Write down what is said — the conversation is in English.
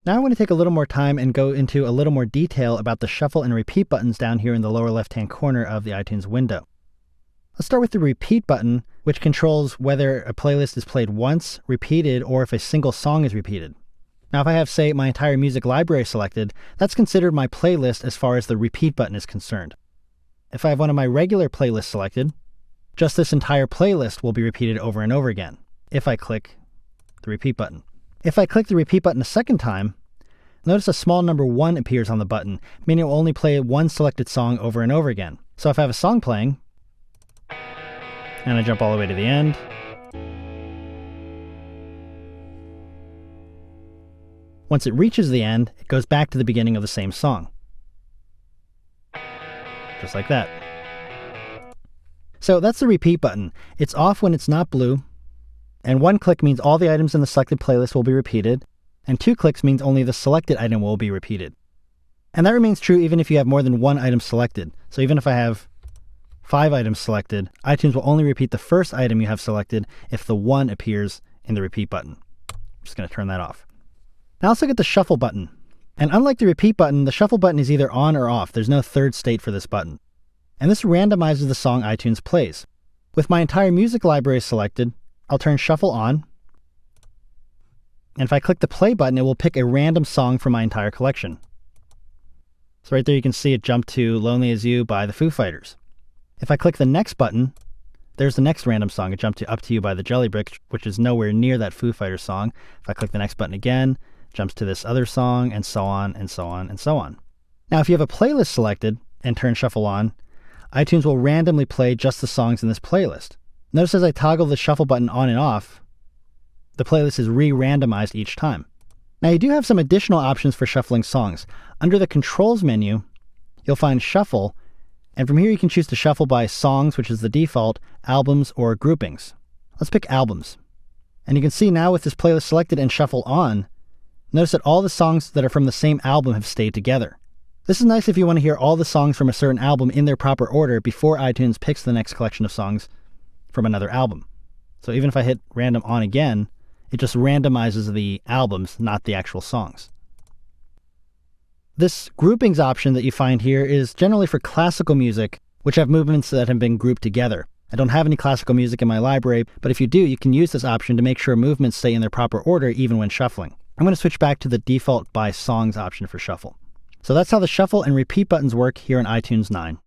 Now I'm going to take a little more time and go into a little more detail about the shuffle and repeat buttons down here in the lower left-hand corner of the iTunes window. Let's start with the repeat button, which controls whether a playlist is played once, repeated, or if a single song is repeated. Now if I have, say, my entire music library selected, that's considered my playlist as far as the repeat button is concerned. If I have one of my regular playlists selected, just this entire playlist will be repeated over and over again if I click the repeat button. If I click the repeat button a second time, notice a small number 1 appears on the button, meaning it will only play one selected song over and over again. So if I have a song playing, and I jump all the way to the end, once it reaches the end, it goes back to the beginning of the same song. Just like that. So that's the repeat button. It's off when it's not blue, and 1 click means all the items in the selected playlist will be repeated, and 2 clicks means only the selected item will be repeated. And that remains true even if you have more than 1 item selected. So even if I have 5 items selected, iTunes will only repeat the first item you have selected if the 1 appears in the repeat button. I'm just going to turn that off. Now let's look at the shuffle button. And unlike the repeat button, the shuffle button is either on or off. There's no third state for this button. And this randomizes the song iTunes plays. With my entire music library selected, I'll turn shuffle on. And if I click the play button, it will pick a random song from my entire collection. So right there you can see it jump to Lonely As You by the Foo Fighters. If I click the next button, there's the next random song. It jumped to Up to You by the Jelly Brick, which is nowhere near that Foo Fighters song. If I click the next button again, it jumps to this other song, and so on, and so on, and so on. Now if you have a playlist selected and turn shuffle on, iTunes will randomly play just the songs in this playlist. Notice as I toggle the shuffle button on and off, the playlist is re-randomized each time. Now you do have some additional options for shuffling songs. Under the Controls menu, you'll find Shuffle, and from here you can choose to shuffle by songs, which is the default, albums, or groupings. Let's pick albums. And you can see now with this playlist selected and shuffle on, notice that all the songs that are from the same album have stayed together. This is nice if you want to hear all the songs from a certain album in their proper order before iTunes picks the next collection of songs from another album. So even if I hit random on again, it just randomizes the albums, not the actual songs. This groupings option that you find here is generally for classical music, which have movements that have been grouped together. I don't have any classical music in my library, but if you do, you can use this option to make sure movements stay in their proper order even when shuffling. I'm going to switch back to the default by songs option for shuffle. So that's how the shuffle and repeat buttons work here in iTunes 9.